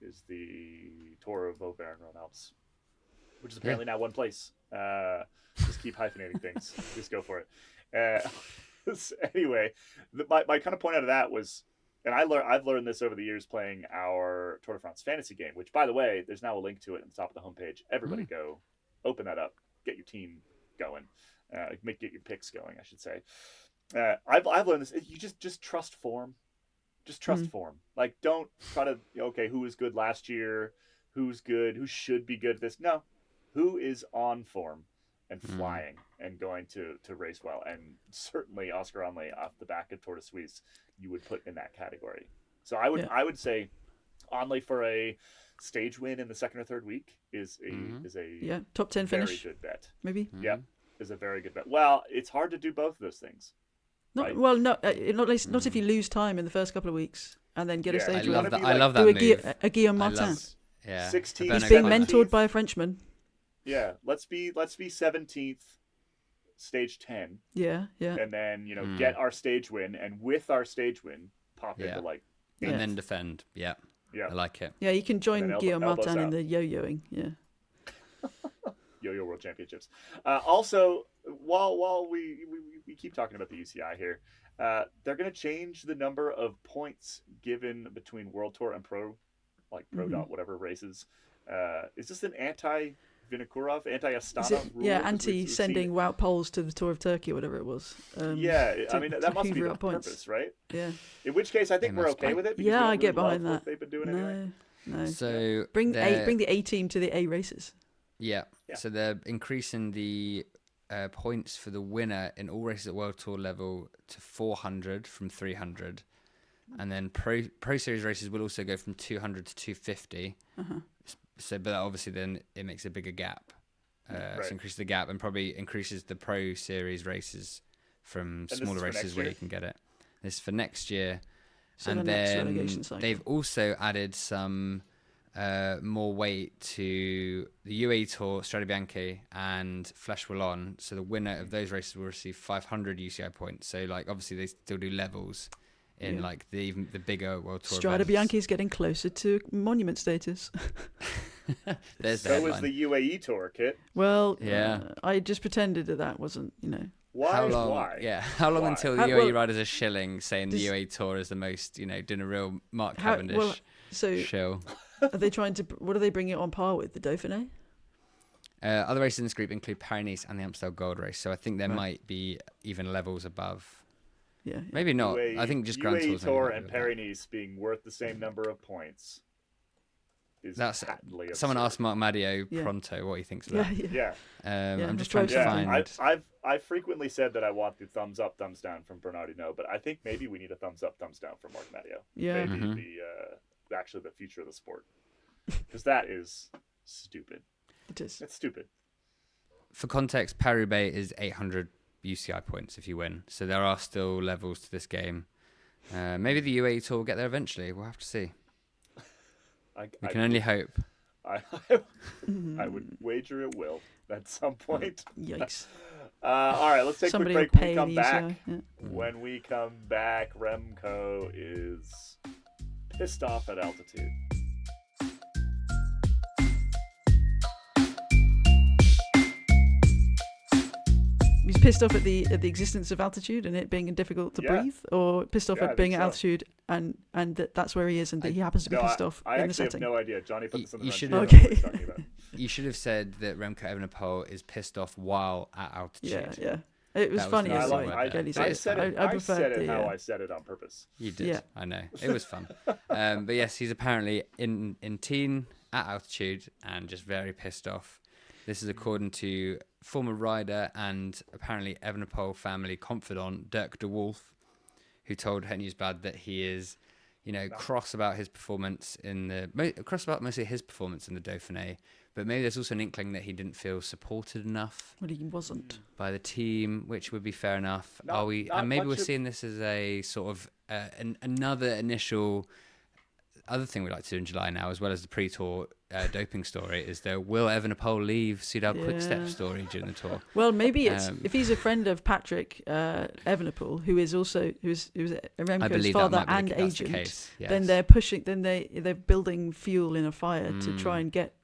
is the Tour of Auvergne-Rhône-Alpes, which is apparently now one place. Just keep hyphenating things. Just go for it. Anyway, my kind of point out of that was, and I've learned this over the years playing our Tour de France fantasy game, which, by the way, there's now a link to it at the top of the homepage. Everybody go open that up, get your team going, get your picks going, I should say. I've learned this. You just trust form. Just trust form. Like, don't try to, who was good last year? Who's good? Who should be good at this? No. Who is on form and flying and going to race well? And certainly Oscar Onley off the back of Tour de Suisse, you would put in that category. So I would say Onley for a stage win in the second or third week is a top 10 very finish, good bet. maybe. Yeah, is a very good bet. Well, it's hard to do both of those things. Not Right? not if you lose time in the first couple of weeks and then get a stage win. I love that move. A Guillaume Martin. 16. He's being mentored by a Frenchman. Yeah, let's be 17th, stage 10. Yeah. And then get our stage win, and with our stage win, pop into like. And then defend. Yeah. I like it. Yeah, you can join Guillaume Martin in out. the yo-yoing. Yeah. Yo-Yo World Championships. Also, while we keep talking about the UCI here, they're going to change the number of points given between World Tour and Pro, like Pro dot whatever races. Is this an anti-Vinokurov, anti-Astana rule? Yeah, anti-sending Wout Poles to the Tour of Turkey or whatever it was. That must be the points. purpose, right? Yeah. In which case, I think we're okay with it. Because Yeah, we don't I get really behind love that. What they've been doing anyway. No. So bring the A team to the A races. Yeah. So they're increasing the points for the winner in all races at World Tour level to 400 from 300, and then Pro Series races will also go from 200 to 250. So, but obviously then it makes a bigger gap. So increases the gap and probably increases the Pro Series races from smaller races where you can get it. This is for next year. So and the next then relegation cycle. They've also added some more weight to the UAE Tour, Strade Bianche, and Flèche Wallonne. So the winner of those races will receive 500 UCI points. So like obviously they still do levels in like the bigger World Tour. Strade Bianche is getting closer to monument status. There's so is the UAE Tour, Kit. Well, I just pretended that wasn't, Why? How long? Why? Yeah, how long Why? until the UAE riders are shilling, saying the UAE Tour is the most, doing a real Mark Cavendish shill. Are they trying to? What are they bringing it on par with? The Dauphiné? Other races in this group include Paris-Nice and the Amstel Gold Race, so I think there might be even levels above. Yeah. Maybe not. UAE, I think just Grand UAE Tours. Tour and Paris-Nice being worth the same number of points. That's patently absurd. Someone asked Mark Madio pronto what he thinks of that. Yeah. I'm just trying to find. I've frequently said that I want the thumbs up, thumbs down from Bernardino, but I think maybe we need a thumbs up, thumbs down from Mark Madio. Yeah. Maybe actually the future of the sport, because that is stupid. It is. It's stupid. For context, Paris-Roubaix is 800 UCI points if you win, so there are still levels to this game. Maybe the UAE Tour will get there eventually. We'll have to see. We can only hope. I would wager it will at some point. Yikes. All right, let's take Somebody a quick break. will When we come pay back, when we come back, Remco is pissed off at altitude. He's pissed off at the existence of altitude and it being difficult to breathe, or pissed off at being at altitude and that's where he is and that he happens to be pissed off in the setting. I have no idea. Johnny put this on the You should have said that Remco Evenepoel is pissed off while at altitude. Yeah. It was funny. I said it how I said it on purpose. You did. Yeah. I know. It was fun. But yes, he's apparently in Teen at altitude and just very pissed off. This is according to former rider and apparently Evenepoel family confidant Dirk de Wolf, who told Het Nieuwsblad that he is, cross about his performance mostly his performance in the Dauphiné, but maybe there's also an inkling that he didn't feel supported enough. Well, he wasn't by the team, which would be fair enough. Maybe we're seeing this as a sort of another initial. Other thing we like to do in July now, as well as the pre-tour doping story, is the will Evenepoel leave Soudal Quick-Step story during the tour. Well, maybe it's if he's a friend of Patrick Evenepoel, who's Remco's father and agent. Yes. Then they're pushing. Then they're building fuel in a fire to try and get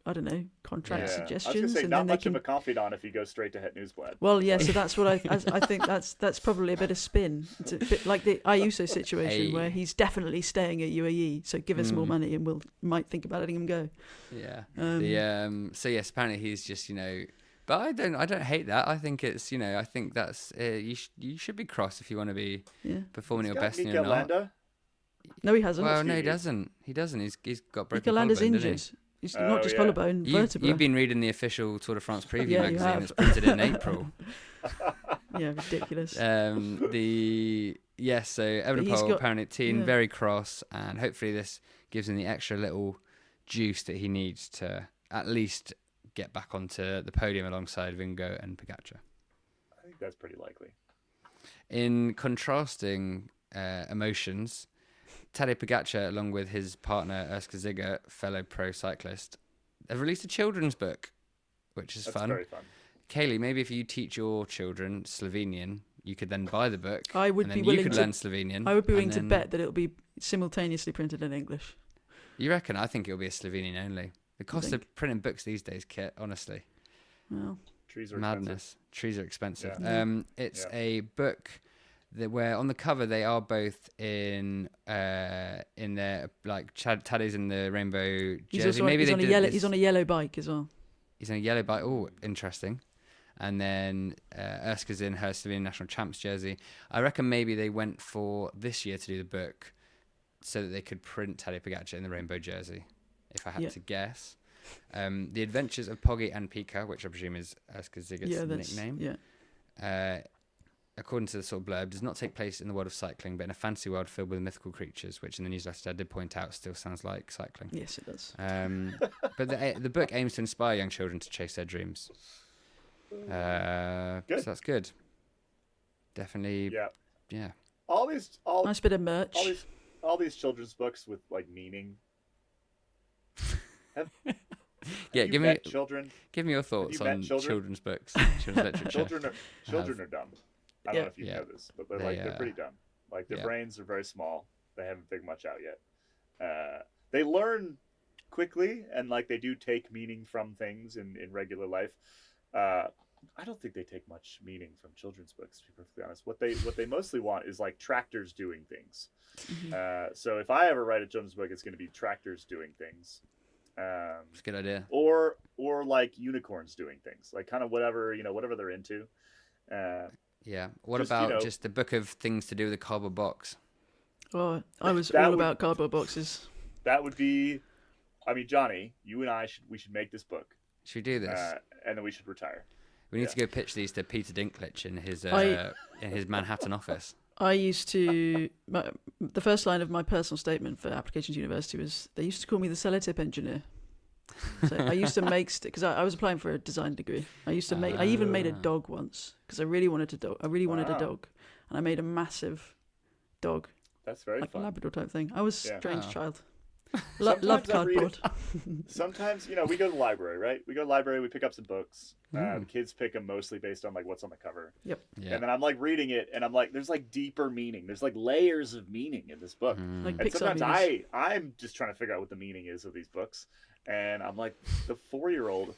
contract suggestions. I was going to say not much of a confidant if you go straight to Het Nieuwsblad. Well, yeah. So that's what I think. That's probably a bit of spin. It's a bit like the Ayuso situation where he's definitely staying at UAE. So give us more money and might think about letting him go. Yeah. So yes, apparently he's just but I don't hate that. I think it's I think that's you should be cross if you want to be performing your best and you're not. No, he hasn't. Well, no, he doesn't. He doesn't. He's got broken collarbone. Landa's injured. He? He's not just collarbone, vertebra. You've been reading the official Tour de France preview magazine that's printed in April. Yeah, ridiculous. So Evenepoel apparently very cross, and hopefully this gives him the extra little juice that he needs to at least get back onto the podium alongside Vingegaard and Pogačar. I think that's pretty likely. In contrasting emotions, Tadej Pogačar, along with his partner Urska Žigart, fellow pro cyclist, have released a children's book, which is fun. Very fun. Kaylee, maybe if you teach your children Slovenian, you could then buy the book. I would be willing to learn Slovenian. I would be willing to bet that it'll be simultaneously printed in English. You reckon? I think it'll be a Slovenian only. The cost of printing books these days, Kit, honestly. Well, trees are madness. Expensive. Trees are expensive. Yeah. It's a book where on the cover they are both in their like Tadej's in the rainbow jersey. He's on a yellow bike as well. He's on a yellow bike. Oh, interesting. And then Urska's in her Slovenian national champs jersey. I reckon maybe they went for this year to do the book so that they could print Tadej Pogačar in the rainbow jersey, if I had to guess. The Adventures of Poggy and Pika, which I presume is Urska Žigart's nickname. Yeah. According to the sort of blurb, does not take place in the world of cycling, but in a fantasy world filled with mythical creatures, which in the newsletter I did point out still sounds like cycling. Yes, it does. But the book aims to inspire young children to chase their dreams. So that's good. Definitely. Yeah. Nice bit of merch. All these children's books with like meaning. Give me your thoughts on children's books, children's literature. Children are dumb. I don't know if you know this, but they're pretty dumb. Like their brains are very small. They haven't figured much out yet. They learn quickly, and like they do take meaning from things in regular life. I don't think they take much meaning from children's books, to be perfectly honest. What they mostly want is like tractors doing things. So if I ever write a children's book, it's going to be tractors doing things. It's a good idea. Or like unicorns doing things, like kind of whatever they're into. What about just the book of things to do with a cardboard box? Oh, I was all about cardboard boxes. That would be, I mean, Johnny, you and I should make this book. Should we do this? And then we should retire. We need to go pitch these to Peter Dinklage in his Manhattan office. I used to, the first line of my personal statement for Applications University was, they used to call me the sellotape engineer. So I used to make, because I was applying for a design degree. I even made a dog once, because I really wanted a dog. And I made a massive dog. That's very like fun. A Labrador type thing. I was a strange child. Loved cardboard. Sometimes, we go to the library, right? We go to the library, we pick up some books. The kids pick them mostly based on like what's on the cover. Yep. Yeah. And then I'm like reading it, and I'm like, there's like deeper meaning. There's like layers of meaning in this book. Like and Pixar sometimes I'm just trying to figure out what the meaning is of these books. And I'm like, the 4-year-old,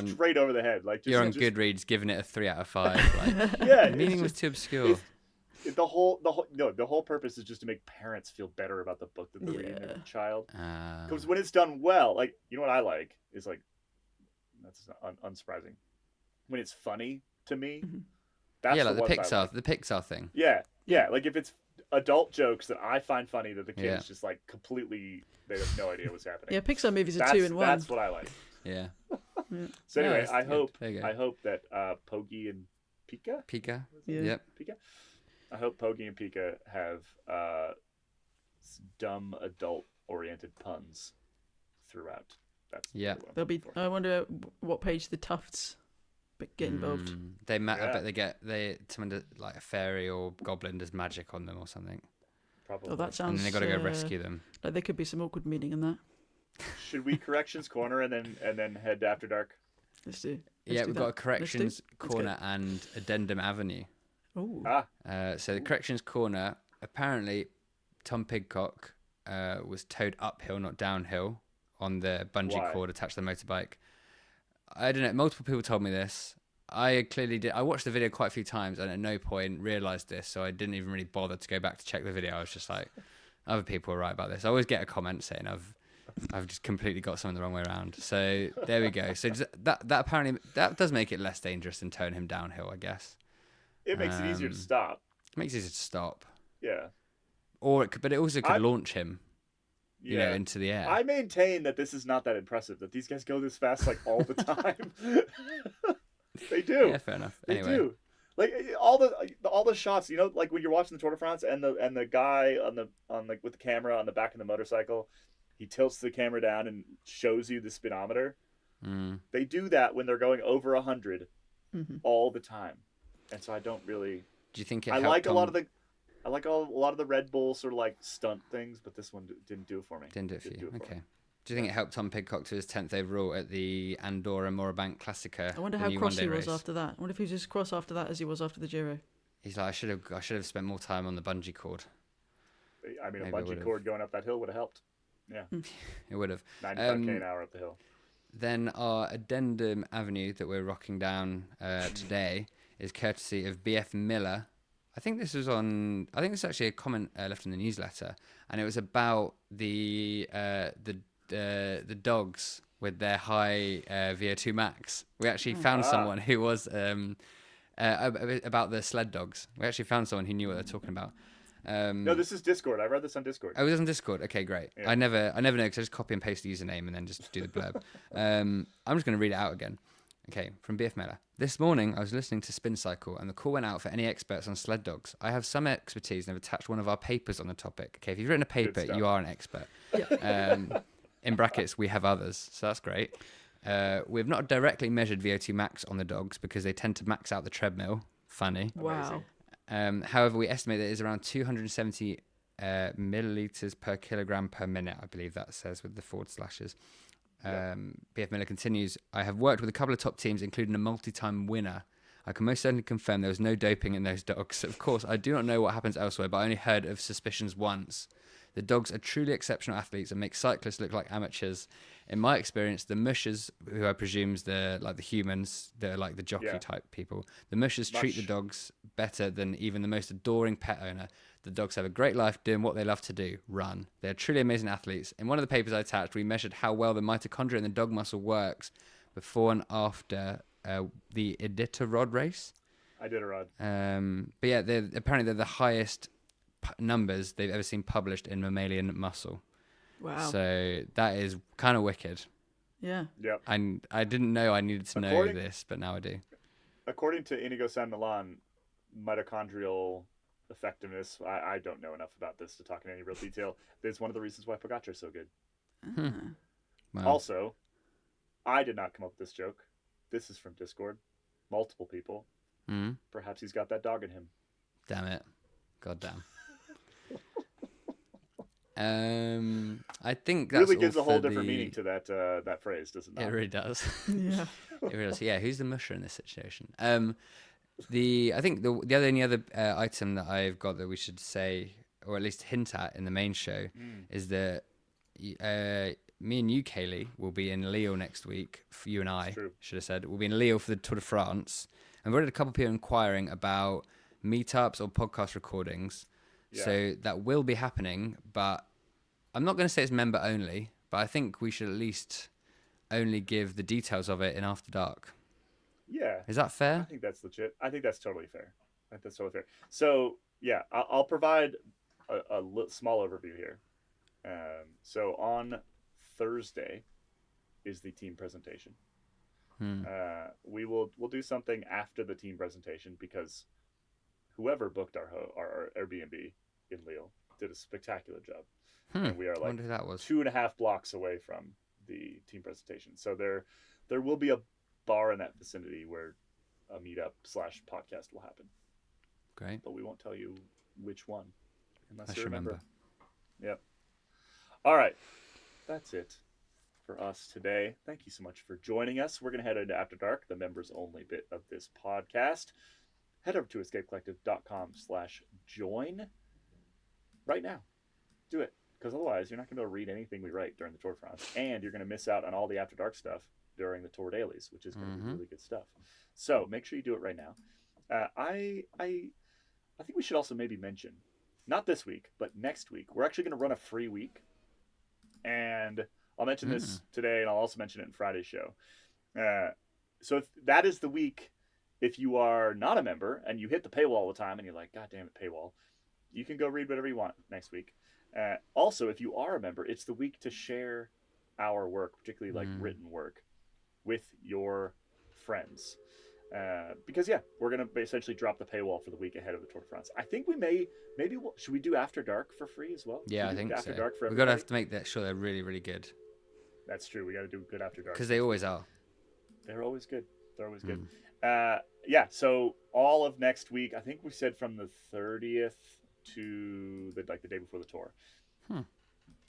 straight over the head. Like you're on Goodreads, giving it a 3 out of 5. Like, the meaning was too obscure. The whole purpose is just to make parents feel better about the book that they're reading to their child. Because when it's done well, like, you know what I like is like, that's unsurprising. When it's funny to me, that's like the Pixar thing. Yeah, like if it's adult jokes that I find funny that the kids just like completely, they have no idea what's happening. Yeah, Pixar movies are 2 in 1. That's what I like. Yeah. So anyway, I hope that Pogi and Pika. Yeah. Yep. Pika. I hope Pogi and Pika have dumb adult-oriented puns throughout. That's There'll be. I wonder what page the Tufts get involved. I bet they get someone like a fairy or goblin does magic on them or something. Probably. Oh, that sounds. And then they got to go rescue them. Like there could be some awkward meaning in that. Should we corrections corner and then head to After Dark? Let's do. We've got a corrections corner and addendum avenue. Oh. So the corrections corner, apparently Tom Pidcock was towed uphill, not downhill, on the bungee cord attached to the motorbike. I don't know. Multiple people told me this. I clearly did. I watched the video quite a few times and at no point realised this, so I didn't even really bother to go back to check the video. I was just like, other people are right about this. I always get a comment saying I've just completely got something the wrong way around. So there we go. So that apparently that does make it less dangerous than towing him downhill, I guess. It makes it easier to stop. It makes it easier to stop. Yeah. But it also could launch him, into the air. I maintain that this is not that impressive, that these guys go this fast like all the time. They do. Yeah, fair enough. They anyway. do. Like all the shots, like when you're watching the Tour de France and the guy with the camera on the back of the motorcycle, he tilts the camera down and shows you the speedometer. They do that when they're going over 100 all the time. And so I don't really. Do you think it? I like a lot of the Red Bull sort of like stunt things, but this one didn't do it for me. Didn't do it for you. Okay. Do you think it helped Tom Pidcock to his 10th overall at the Andorra Morabank Classica? I wonder how cross he was after that. I wonder if he was as cross after that as he was after the Giro. He's like, I should have spent more time on the bungee cord. I mean, a bungee cord going up that hill would have helped. Yeah, it would have. 95 k an hour up the hill. Then our addendum avenue that we're rocking down today is courtesy of BF Miller I think this was on. I think this is actually a comment left in the newsletter, and it was about the dogs with their high VO2 max. We actually found someone who was about the sled dogs. We actually found someone who knew what they're talking about. No, this is Discord. I read this on Discord. Oh, it was on Discord. Okay, great. Yeah. I never know because I just copy and paste the username and then just do the blurb. I'm just going to read it out again. Okay, from BF Miller. This morning, I was listening to Spin Cycle, and the call went out for any experts on sled dogs. I have some expertise and have attached one of our papers on the topic. Okay, if you've written a paper, you are an expert. In brackets, we have others, so that's great. We've not directly measured VO2 max on the dogs because they tend to max out the treadmill. Funny. Wow. However, we estimate that it's around 270 milliliters per kilogram per minute. I believe that says with the forward slashes. BF Miller continues, I have worked with a couple of top teams, including a multi-time winner. I can most certainly confirm there was no doping in those dogs. Of course, I do not know what happens elsewhere, but I only heard of suspicions once. The dogs are truly exceptional athletes and make cyclists look like amateurs. In my experience, the mushers, who I presume is the humans, they're like the jockey type people, the mushers treat the dogs better than even the most adoring pet owner. The dogs have a great life doing what they love to do, run. They're truly amazing athletes. In one of the papers I attached, we measured how well the mitochondria in the dog muscle works before and after the Iditarod race. Iditarod. But yeah, apparently they're the highest numbers they've ever seen published in mammalian muscle. Wow. So that is kind of wicked. Yeah. Yep. And I didn't know I needed to know this, but now I do. According to Inigo San Milan, mitochondrial effectiveness, I don't know enough about this to talk in any real detail. It's one of the reasons why Pogačar is so good. Wow. Also, I did not come up with this joke. This is from Discord. Multiple people. Perhaps he's got that dog in him. Damn it. God damn. I think that's really gives all a whole for different meaning to that phrase, doesn't it? It really does. Yeah. It really does. Yeah, who's the musher in this situation? I think the only other item that I've got that we should say, or at least hint at in the main show, is that me and you, Kaylee, will be in Lille next week. You and I should have said we'll be in Lille for the Tour de France, and we've had a couple of people inquiring about meetups or podcast recordings. Yeah. So that will be happening, but I'm not going to say it's member only, but I think we should at least only give the details of it in After Dark. Yeah. Is that fair? I think that's legit. I think that's totally fair. So, yeah, I'll provide a small overview here. So on Thursday is the team presentation. We'll do something after the team presentation because whoever booked our Airbnb in Lille did a spectacular job. And we are like 2.5 blocks away from the team presentation. So there will be a bar in that vicinity where a meetup / podcast will happen. Great. But we won't tell you which one unless you remember. Yep. All right. That's it for us today. Thank you so much for joining us. We're going to head into After Dark, the members only bit of this podcast. Head over to escapecollective.com/join right now. Do it. Because otherwise, you're not going to be able to read anything we write during the Tour de France. And you're going to miss out on all the After Dark stuff during the Tour Dailies, which is going to be really good stuff. So make sure you do it right now. I think we should also maybe mention, not this week, but next week, we're actually going to run a free week. And I'll mention this today, and I'll also mention it in Friday's show. So if that is the week, if you are not a member and you hit the paywall all the time and you're like, God damn it, paywall, you can go read whatever you want next week. Also, if you are a member, it's the week to share our work, particularly like written work, with your friends. Because we're going to essentially drop the paywall for the week ahead of the Tour de France. I think we should we do After Dark for free as well? Yeah, I think After so. Dark for we've got to have to make that sure they're really, really good. That's true. We got to do good After Dark. Because they always are. They're always good. Good. So all of next week, I think we said from the 30th to the day before the tour.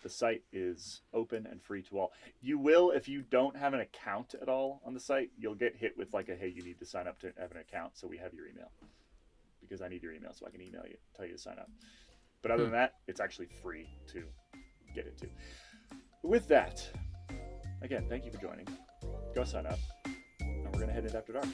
The site is open and free to all. You will, if you don't have an account at all on the site, you'll get hit with hey, you need to sign up to have an account, so we have your email. Because I need your email so I can email you, tell you to sign up. But other than that, it's actually free to get into. With that, again, thank you for joining. Go sign up. And we're going to head into After Dark.